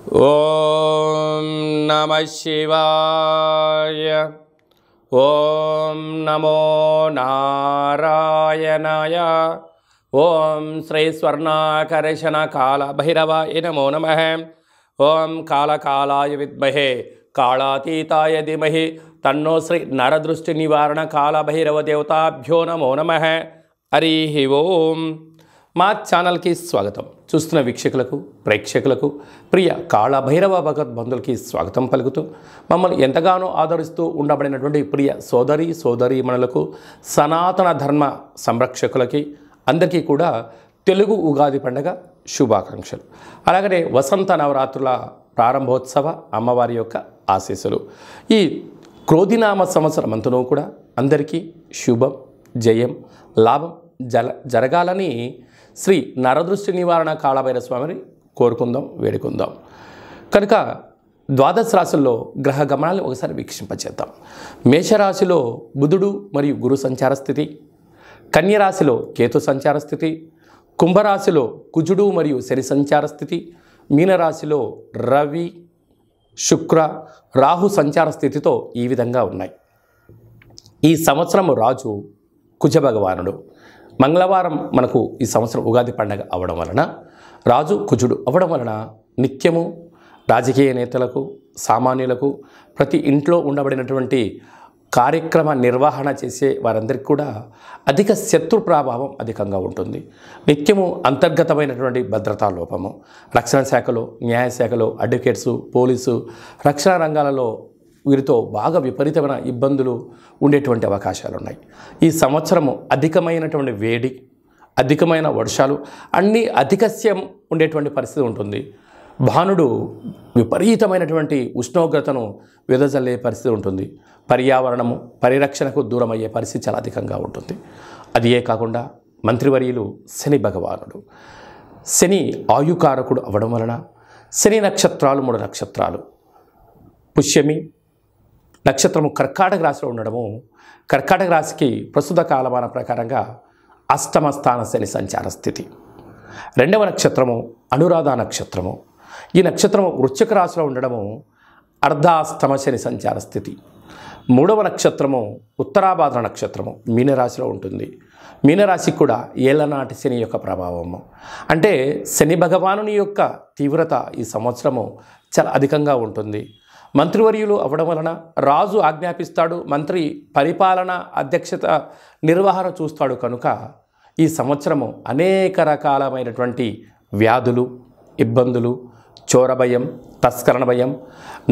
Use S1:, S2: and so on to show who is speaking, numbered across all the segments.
S1: ఓం నమః శివాయ. ఓం నమో నారాయణాయ. ఓం శ్రీ స్వర్ణాకర్షణ కాల భైరవాయ నమో నమః. ఓం కాళకాలాయ విద్మహే కాళాతీతాయ ధీమహి తన్నో శ్రీ నరదృష్టి నివారణ కాళభైరవ దేవతాభ్యో నమో నమః. హరి ఓం. మా ఛానల్కి స్వాగతం. చూస్తున్న వీక్షకులకు, ప్రేక్షకులకు, ప్రియ కాళభైరవ భగవద్బంధులకి స్వాగతం పలుకుతూ మమ్మల్ని ఎంతగానో ఆదరిస్తూ ఉండబడినటువంటి ప్రియ సోదరీమణులకు, సనాతన ధర్మ సంరక్షకులకి అందరికీ కూడా తెలుగు ఉగాది పండుగ శుభాకాంక్షలు. అలాగనే వసంత నవరాత్రుల ప్రారంభోత్సవ అమ్మవారి యొక్క ఆశీస్సులు. ఈ క్రోధినామ సంవత్సరం అంతనూ కూడా అందరికీ శుభం, జయం, లాభం జరగాలని శ్రీ నరదృష్టి నివారణ కాళభైరవ స్వామిని కోరుకుందాం, వేడుకుందాం. కనుక ద్వాదశ రాశుల్లో గ్రహ గమనాలను ఒకసారి వీక్షింపచేద్దాం. మేషరాశిలో బుధుడు మరియు గురు సంచార స్థితి, కన్యరాశిలో కేతు సంచార స్థితి, కుంభరాశిలో కుజుడు మరియు శని సంచార స్థితి, మీనరాశిలో రవి, శుక్ర, రాహు సంచార స్థితితో ఈ విధంగా ఉన్నాయి. ఈ సంవత్సరం రాజు కుజ భగవానుడు. మంగళవారం మనకు ఈ సంవత్సరం ఉగాది పండుగ అవ్వడం వలన, రాజు కుజుడు అవ్వడం వలన నిత్యము రాజకీయ నేతలకు, సామాన్యులకు, ప్రతి ఇంట్లో ఉండబడినటువంటి కార్యక్రమ నిర్వహణ చేసే వారందరికీ కూడా అధిక శత్రు ప్రభావం అధికంగా ఉంటుంది. నిత్యము అంతర్గతమైనటువంటి భద్రతా లోపము, రక్షణ శాఖలో, న్యాయశాఖలో, అడ్వకేట్సు, పోలీసు, రక్షణ రంగాలలో వీరితో బాగా విపరీతమైన ఇబ్బందులు ఉండేటువంటి అవకాశాలు ఉన్నాయి. ఈ సంవత్సరము అధికమైనటువంటి వేడి, అధికమైన వర్షాలు, అన్నీ అధికస్యం ఉండేటువంటి పరిస్థితి ఉంటుంది. భానుడు విపరీతమైనటువంటి ఉష్ణోగ్రతను వెదజల్లే పరిస్థితి ఉంటుంది. పర్యావరణము పరిరక్షణకు దూరం అయ్యే పరిస్థితి చాలా అధికంగా ఉంటుంది. అది ఏ కాకుండా మంత్రివర్యులు శని భగవానుడు. శని ఆయుకారకుడు అవ్వడం వలన శని నక్షత్రాలు 3 నక్షత్రాలు, పుష్యమి నక్షత్రము కర్కాటక రాశిలో ఉండడము, కర్కాటక రాశికి ప్రస్తుత కాలమాన ప్రకారంగా అష్టమ స్థాన శని సంచార స్థితి. 2వ నక్షత్రము అనురాధ నక్షత్రము. ఈ నక్షత్రము వృశ్చిక రాశిలో ఉండడము అర్ధాష్టమ శని సంచార స్థితి. 3వ నక్షత్రము ఉత్తరాభాద్ర నక్షత్రము మీనరాశిలో ఉంటుంది. మీనరాశికి కూడా ఏళ్ళనాటి శని యొక్క ప్రభావము. అంటే శని భగవానుని యొక్క తీవ్రత ఈ సంవత్సరము చాలా అధికంగా ఉంటుంది. మంత్రివర్యులు అవ్వడం వలన రాజు ఆజ్ఞాపిస్తాడు, మంత్రి పరిపాలన అధ్యక్షత నిర్వహణ చూస్తాడు. కనుక ఈ సంవత్సరము అనేక రకాలమైనటువంటి వ్యాధులు, ఇబ్బందులు, చోర భయం, తస్కరణ భయం,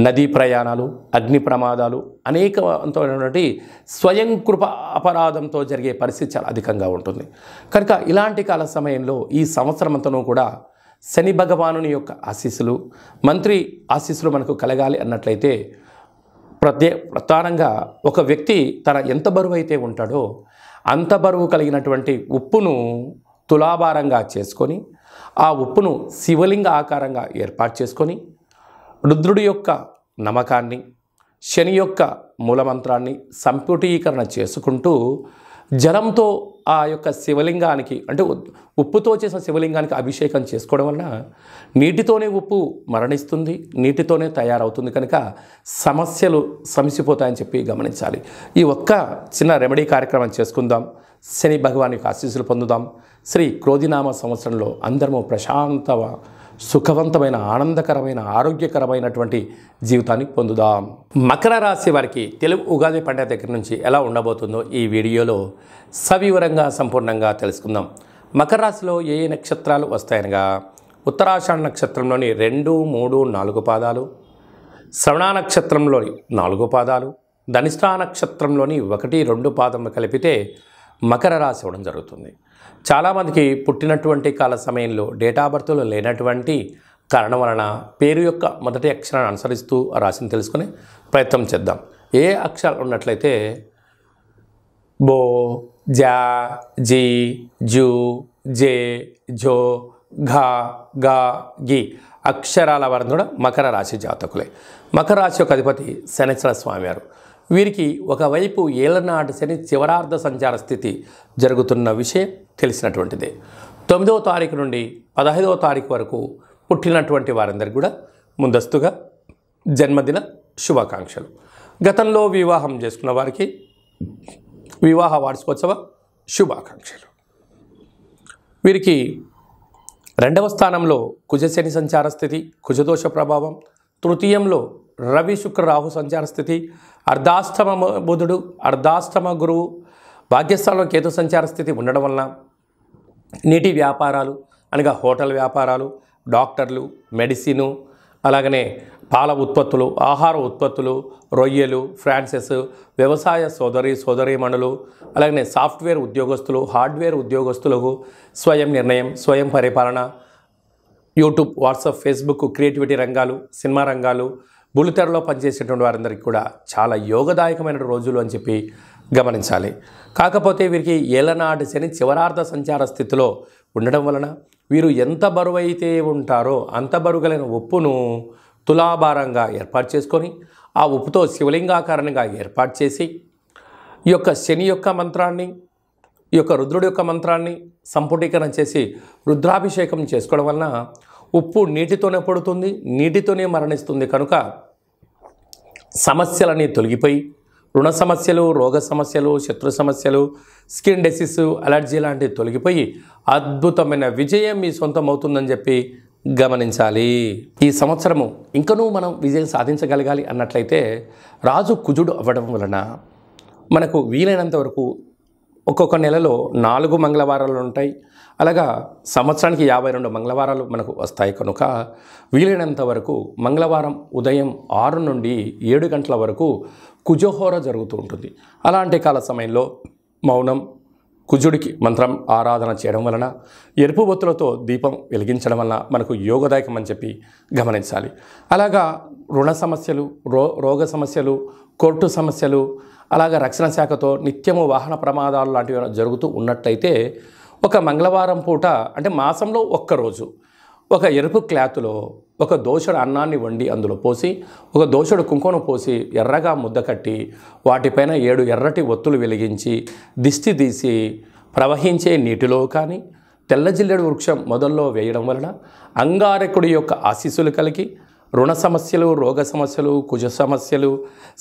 S1: నదీ ప్రయాణాలు, అగ్ని ప్రమాదాలు, అనేకమైనటువంటి స్వయం కృప అపరాధంతో జరిగే పరిస్థితి చాలా అధికంగా ఉంటుంది. కనుక ఇలాంటి కాల సమయంలో ఈ సంవత్సరం అంతనూ కూడా శని భగవానుని యొక్క ఆశీస్సులు, మంత్రి ఆశీస్సులు మనకు కలగాలి అన్నట్లయితే ప్రధానంగా ఒక వ్యక్తి తన ఎంత బరువు అయితే ఉంటాడో అంత బరువు కలిగినటువంటి ఉప్పును తులాభారంగా చేసుకొని, ఆ ఉప్పును శివలింగ ఆకారంగా ఏర్పాటు చేసుకొని, రుద్రుడి యొక్క నమ్మకాన్ని, శని యొక్క మూలమంత్రాన్ని సంపుటీకరణ చేసుకుంటూ జలంతో ఆ యొక్క శివలింగానికి, అంటే ఉప్పుతో చేసిన శివలింగానికి అభిషేకం చేసుకోవడం వలన నీటితోనే ఉప్పు మరణిస్తుంది, నీటితోనే తయారవుతుంది. కనుక సమస్యలు సమసిపోతాయని చెప్పి గమనించాలి. ఈ ఒక్క చిన్న రెమెడీ కార్యక్రమం చేసుకుందాం. శని భగవాన్ యొక్క ఆశీస్సులు పొందుదాం. శ్రీ క్రోధినామ సంవత్సరంలో అందరము ప్రశాంత, సుఖవంతమైన, ఆనందకరమైన, ఆరోగ్యకరమైనటువంటి జీవితాన్ని పొందుదాం. మకర రాశి వారికి తెలుగు ఉగాది పండుగ దగ్గర నుంచి ఎలా ఉండబోతుందో ఈ వీడియోలో సవివరంగా సంపూర్ణంగా తెలుసుకుందాం. మకర రాశిలో ఏ ఏ నక్షత్రాలు వస్తాయనగా, ఉత్తరాషాఢ నక్షత్రంలోని 2, 3, 4 పాదాలు, శ్రవణ నక్షత్రంలోని 4 పాదాలు, ధనిష్ఠా నక్షత్రంలోని 1, 2 పాదములు కలిపితే మకర రాశి ఇవ్వడం జరుగుతుంది. చాలామందికి పుట్టినటువంటి కాల సమయంలో డేటా బర్త్లో లేనటువంటి కారణం వలన పేరు యొక్క మొదటి అక్షరాన్ని అనుసరిస్తూ ఆ రాశిని తెలుసుకునే ప్రయత్నం చేద్దాం. ఏ అక్షరాలు ఉన్నట్లయితే బో, జా, జీ, జూ, జే, జో, ఘా, గా, గి అక్షరాల వారు కూడా మకర రాశి జాతకులే. మకర రాశి యొక్క అధిపతి శనేశ్వర స్వామివారు. వీరికి ఒకవైపు ఏళ్ళనాటి శని చివరార్ధ సంచార స్థితి జరుగుతున్న విషయం తెలిసినటువంటిదే. 9వ తారీఖు నుండి 15వ తారీఖు వరకు పుట్టినటువంటి వారందరికీ కూడా ముందస్తుగా జన్మదిన శుభాకాంక్షలు. గతంలో వివాహం చేసుకున్న వారికి వివాహ వార్షికోత్సవ శుభాకాంక్షలు. వీరికి 2వ స్థానంలో కుజశని సంచార స్థితి, కుజదోష ప్రభావం. తృతీయంలో రవి శుక్ర రాహు సంచార స్థితి, అర్ధాష్టమ బుధుడు, అర్ధాష్టమ గురువు, భాగ్యస్థానంలో కేతు సంచార స్థితి ఉండడం వలన నీటి వ్యాపారాలు అనగా హోటల్ వ్యాపారాలు, డాక్టర్లు, మెడిసిను, అలాగనే పాల ఉత్పత్తులు, ఆహార ఉత్పత్తులు, రొయ్యలు, ఫ్రాన్సెస్, వ్యవసాయ సోదరీమణులు, అలాగనే సాఫ్ట్వేర్ ఉద్యోగస్తులు, హార్డ్వేర్ ఉద్యోగస్తులకు స్వయం నిర్ణయం, స్వయం పరిపాలన, యూట్యూబ్, వాట్సాప్, ఫేస్బుక్, క్రియేటివిటీ రంగాలు, సినిమా రంగాలు, బుల్లితెరలో పనిచేసేటువంటి వారందరికీ కూడా చాలా యోగదాయకమైన రోజులు అని చెప్పి గమనించాలి. కాకపోతే వీరికి ఏలనాటి శని చివరార్ధ సంచార స్థితిలో ఉండడం వలన వీరు ఎంత బరువైతే ఉంటారో అంత బరువుగలైన ఉప్పును తులాభారంగా ఏర్పాటు చేసుకొని ఆ ఉప్పుతో శివలింగాకారంగా ఏర్పాటు చేసి ఈ యొక్క శని యొక్క మంత్రాన్ని, ఈ యొక్క రుద్రుడి యొక్క మంత్రాన్ని సంపుటీకరణ చేసి రుద్రాభిషేకం చేసుకోవడం వలన ఉప్పు నీటితోనే పడుతుంది, నీటితోనే మరణిస్తుంది. కనుక సమస్యలన్నీ తొలగిపోయి రుణ సమస్యలు, రోగ సమస్యలు, శత్రు సమస్యలు, స్కిన్ డిసీజ్, అలర్జీ లాంటివి తొలగిపోయి అద్భుతమైన విజయం మీ సొంతం అవుతుందని చెప్పి గమనించాలి. ఈ సంవత్సరము ఇంకనూ మనం విజయం సాధించగలగాలి అన్నట్లయితే రాజు కుజుడు అవ్వడం వలన మనకు వీలైనంత వరకు ఒక్కొక్క నెలలో 4 మంగళవారాలు ఉంటాయి. అలాగా సంవత్సరానికి 52 మంగళవారాలు మనకు వస్తాయి. కనుక వీలైనంత వరకు మంగళవారం ఉదయం 6 నుండి 7 గంటల వరకు కుజహోర జరుగుతూ ఉంటుంది. అలాంటి కాల సమయంలో మౌనం, కుజుడికి మంత్రం ఆరాధన చేయడం వలన, ఎరుపు బొత్తులతో దీపం వెలిగించడం వలన మనకు యోగదాయకం అని చెప్పి గమనించాలి. అలాగా రుణ సమస్యలు, రోగ సమస్యలు, కోర్టు సమస్యలు, అలాగా రక్షణ శాఖతో నిత్యము వాహన ప్రమాదాలు లాంటివి జరుగుతూ ఉన్నట్టయితే ఒక మంగళవారం పూట అంటే మాసంలో ఒక్కరోజు ఒక ఎరుపు క్లాతులో ఒక దోషుడు అన్నాన్ని వండి అందులో పోసి, ఒక దోషుడు కుంకుమ పోసి ఎర్రగా ముద్ద కట్టి వాటిపైన 7 ఎర్రటి ఒత్తులు వెలిగించి దిష్టి తీసి ప్రవహించే నీటిలో కానీ తెల్ల జిల్లెడు వృక్షం మొదల్లో వేయడం వలన అంగారకుడి యొక్క ఆశీస్సులు కలిగి రుణ సమస్యలు, రోగ సమస్యలు, కుజ సమస్యలు,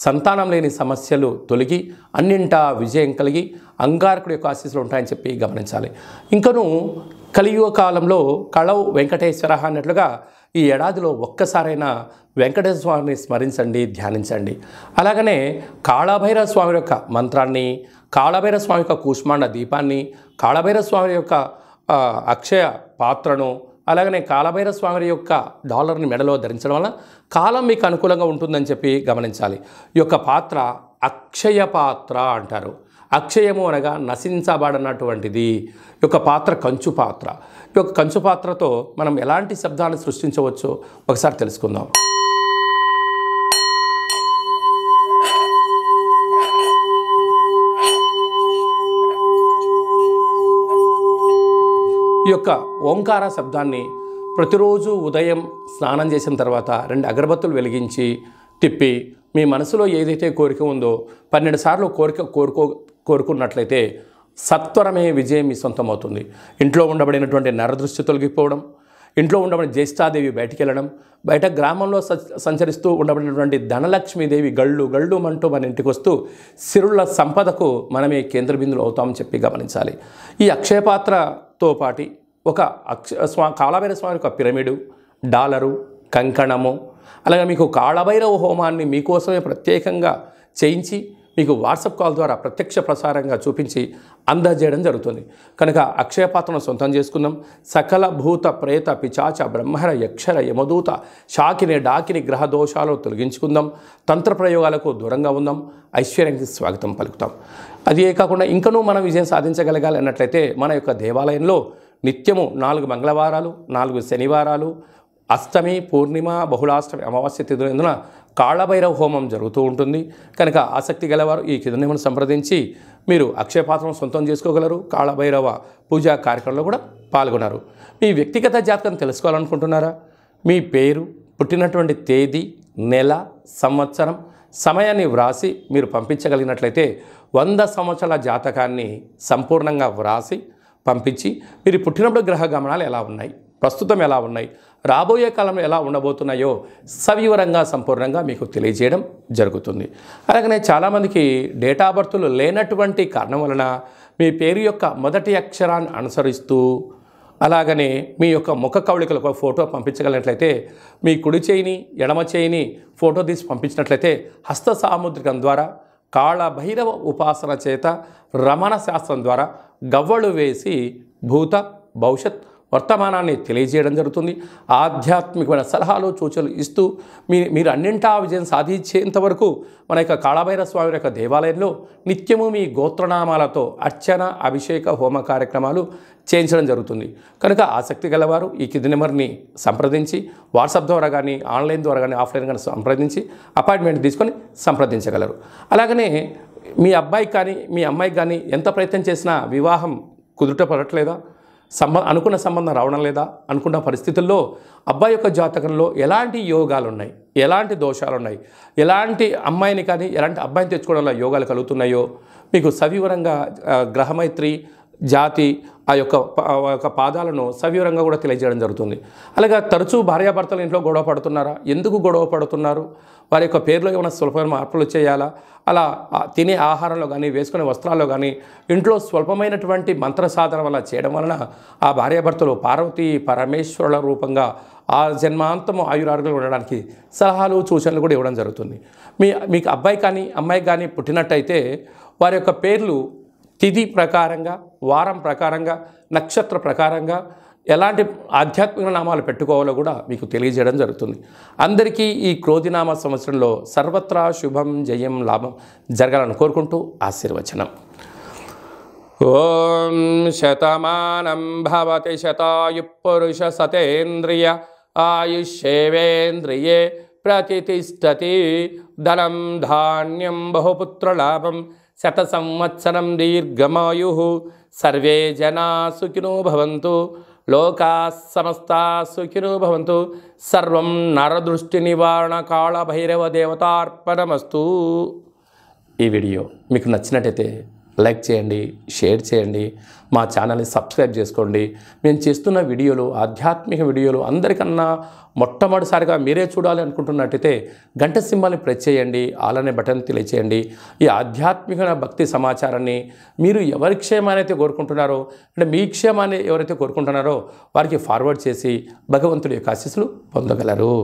S1: సంతానం లేని సమస్యలు తొలగి అన్నింటా విజయం కలిగి అంగారకుడి యొక్క ఆశీస్సులు ఉంటాయని చెప్పి గమనించాలి. ఇంకనూ కలియుగ కాలంలో కళవు వెంకటేశ్వర అన్నట్లుగా ఈ ఏడాదిలో ఒక్కసారైనా వెంకటేశ్వర స్వామిని స్మరించండి, ధ్యానించండి. అలాగనే కాళభైరవ స్వామి యొక్క మంత్రాన్ని, కాళభైరవ స్వామి యొక్క కూష్మాండ దీపాన్ని, కాళభైరవ స్వామి యొక్క అక్షయ పాత్రను, అలాగనే కాళభైరవ స్వామి యొక్క డాలర్ని మెడలో ధరించడం వల్ల కాలం మీకు అనుకూలంగా ఉంటుందని చెప్పి గమనించాలి. ఈ యొక్క పాత్ర అక్షయ పాత్ర అంటారు. అక్షయము అనగా నశించబడినటువంటిది. ఈ యొక్క పాత్ర కంచు పాత్ర. ఈ యొక్క కంచు పాత్రతో మనం ఎలాంటి శబ్దాన్ని సృష్టించవచ్చో ఒకసారి తెలుసుకుందాం. ఈ యొక్క ఓంకార శబ్దాన్ని ప్రతిరోజు ఉదయం స్నానం చేసిన తర్వాత 2 అగరబత్తులు వెలిగించి తిప్పి మీ మనసులో ఏదైతే కోరిక ఉందో 12 సార్లు కోరుకున్నట్లయితే సత్వరమే విజయం మీ సొంతమవుతుంది. ఇంట్లో ఉండబడినటువంటి నరదృష్టి తొలగిపోవడం, ఇంట్లో ఉండబడిన జ్యేష్ఠాదేవి బయటికి వెళ్ళడం, బయట గ్రామంలో సంచరిస్తూ ఉండబడినటువంటి ధనలక్ష్మీదేవి గళ్ళు గళ్ళు అంటూ మన ఇంటికి వస్తూ సిరుల సంపదకు మనమే కేంద్ర బిందువులు అవుతామని చెప్పి గమనించాలి. ఈ అక్షయపాత్రతో పాటి ఒక కాళభైరవ స్వామి యొక్క పిరమిడు, డాలరు, కంకణము, అలాగే మీకు కాళభైరవ హోమాన్ని మీకోసమే ప్రత్యేకంగా చేయించి మీకు వాట్సాప్ కాల్ ద్వారా ప్రత్యక్ష ప్రసారంగా చూపించి అందజేయడం జరుగుతుంది. కనుక అక్షయపాత్రను సొంతం చేసుకుందాం. సకల భూత ప్రేత పిచాచ బ్రహ్మర యక్షర యమదూత శాకిని డాకిని గ్రహ దోషాలు తొలగించుకుందాం. తంత్ర ప్రయోగాలకు దూరంగా ఉందాం. ఐశ్వర్యానికి స్వాగతం పలుకుతాం. అదే కాకుండా ఇంకనూ మనం విజయం సాధించగలగాలి అన్నట్లయితే మన యొక్క దేవాలయంలో నిత్యము 4 మంగళవారాలు, 4 శనివారాలు, అష్టమి, పూర్ణిమ, బహుళాష్టమి, అమావాస్య తిథులందున కాళభైరవ హోమం జరుగుతూ ఉంటుంది. కనుక ఆసక్తి గలవారు ఈ కిందనేమను సంప్రదించి మీరు అక్షయపాత్రను సొంతం చేసుకోగలరు. కాళభైరవ పూజా కార్యక్రమంలో కూడా పాల్గొన్నారు. మీ వ్యక్తిగత జాతకం తెలుసుకోవాలనుకుంటున్నారా? మీ పేరు, పుట్టినటువంటి తేదీ, నెల, సంవత్సరం, సమయాన్ని వ్రాసి మీరు పంపించగలిగినట్లయితే 100 సంవత్సరాల జాతకాన్ని సంపూర్ణంగా వ్రాసి పంపించి మీరు పుట్టినప్పుడు గ్రహ గమనాలు ఎలా ఉన్నాయి, ప్రస్తుతం ఎలా ఉన్నాయి, రాబోయే కాలంలో ఎలా ఉండబోతున్నాయో సవివరంగా సంపూర్ణంగా మీకు తెలియజేయడం జరుగుతుంది. అలాగనే చాలామందికి డేట్ ఆఫ్ బర్త్లు లేనటువంటి కారణం వలన మీ పేరు యొక్క మొదటి అక్షరాన్ని అనుసరిస్తూ అలాగనే మీ యొక్క ముఖ కవళికలకు ఒక ఫోటో పంపించగలిగినట్లయితే మీ కుడి చేయిని ఎడమ చేయిని ఫోటో తీసి పంపించినట్లయితే హస్త సాముద్రికం ద్వారా కాళభైరవ ఉపాసన చేత రమణ శాస్త్రం ద్వారా గవ్వలు వేసి భూత భవిష్యత్ వర్తమానాన్ని తెలియజేయడం జరుగుతుంది. ఆధ్యాత్మికమైన సలహాలు సూచనలు ఇస్తూ మీరు అన్నింటా విజయం సాధించేంత వరకు మన యొక్క కాళభైరవ స్వామి యొక్క దేవాలయంలో నిత్యము మీ గోత్రనామాలతో అర్చన అభిషేక హోమ కార్యక్రమాలు చేయించడం జరుగుతుంది. కనుక ఆసక్తి గలవారు ఈ కింది నెంబర్ని సంప్రదించి వాట్సాప్ ద్వారా కానీ ఆన్లైన్ ద్వారా కానీ ఆఫ్లైన్ కానీ సంప్రదించి అపాయింట్మెంట్ తీసుకొని సంప్రదించగలరు. అలాగనే మీ అబ్బాయికి కానీ మీ అమ్మాయికి కానీ ఎంత ప్రయత్నం చేసినా వివాహం కుదుట పడట్లేదా, అనుకున్న సంబంధం రావడం లేదా అనుకున్న పరిస్థితుల్లో అబ్బాయి యొక్క జాతకంలో ఎలాంటి యోగాలు ఉన్నాయి, ఎలాంటి దోషాలు ఉన్నాయి, ఎలాంటి అమ్మాయిని కానీ ఎలాంటి అబ్బాయిని తెచ్చుకోవడంలో యోగాలు కలుగుతున్నాయో మీకు సవివరంగా గ్రహమైత్రి జాతి ఆ యొక్క పాదాలను సవివరంగా కూడా తెలియజేయడం జరుగుతుంది. అలాగే తరచూ భార్యాభర్తలు ఇంట్లో గొడవ పడుతున్నారా, ఎందుకు గొడవ పడుతున్నారు, వారి యొక్క పేర్లో ఏమైనా స్వల్పమైన మార్పులు చేయాలా, అలా తినే ఆహారంలో కానీ వేసుకునే వస్త్రాల్లో కానీ ఇంట్లో స్వల్పమైనటువంటి మంత్ర సాధన వల్ల చేయడం వలన ఆ భార్యాభర్తలు పార్వతీ పరమేశ్వరుల రూపంగా ఆ జన్మాంతము ఆయురారోగ్యాలు ఉండడానికి సలహాలు సూచనలు కూడా ఇవ్వడం జరుగుతుంది. మీకు అబ్బాయి కానీ అమ్మాయి కానీ పుట్టినట్టయితే వారి యొక్క పేర్లు తిథి ప్రకారంగా వారం ప్రకారంగా నక్షత్ర ప్రకారంగా ఎలాంటి ఆధ్యాత్మిక నామాలు పెట్టుకోవాలో కూడా మీకు తెలియజేయడం జరుగుతుంది. అందరికీ ఈ క్రోధినామ సంవత్సరంలో సర్వత్రా శుభం జయం లాభం జరగాలని కోరుకుంటూ ఆశీర్వచనం. ఓం శతమానం భవతి శతాయు పురుష సతేంద్రియ ఆయుష్యేవేంద్రియే ప్రతిష్టతి ధనం ధాన్యం బహుపుత్రలాభం శత సంవత్సరం దీర్ఘమాయు సర్వే జనా సుఖినో భవంతు లోకా సమస్తా సుఖినో భవంతు సర్వం నరదృష్టి నివారణ కాళభైరవ దేవతార్పణమస్తు. ఈ వీడియో మీకు నచ్చినట్టయితే లైక్ చేయండి, షేర్ చేయండి, మా ఛానల్ని సబ్స్క్రైబ్ చేసుకోండి. మేము చేస్తున్న వీడియోలు ఆధ్యాత్మిక వీడియోలు అందరికన్నా మొట్టమొదటిసారిగా మీరే చూడాలి అనుకుంటున్నట్టయితే గంట సింబల్ని ప్రెస్ చేయండి, ఆల్ అనే బటన్ తెలియచేయండి. ఈ ఆధ్యాత్మిక భక్తి సమాచారాన్ని మీరు ఎవరి క్షేమాన్ని అయితే కోరుకుంటున్నారో అంటే మీ క్షేమాన్ని ఎవరైతే కోరుకుంటున్నారో వారికి ఫార్వర్డ్ చేసి భగవంతుడి యొక్క ఆశీస్సులు పొందగలరు.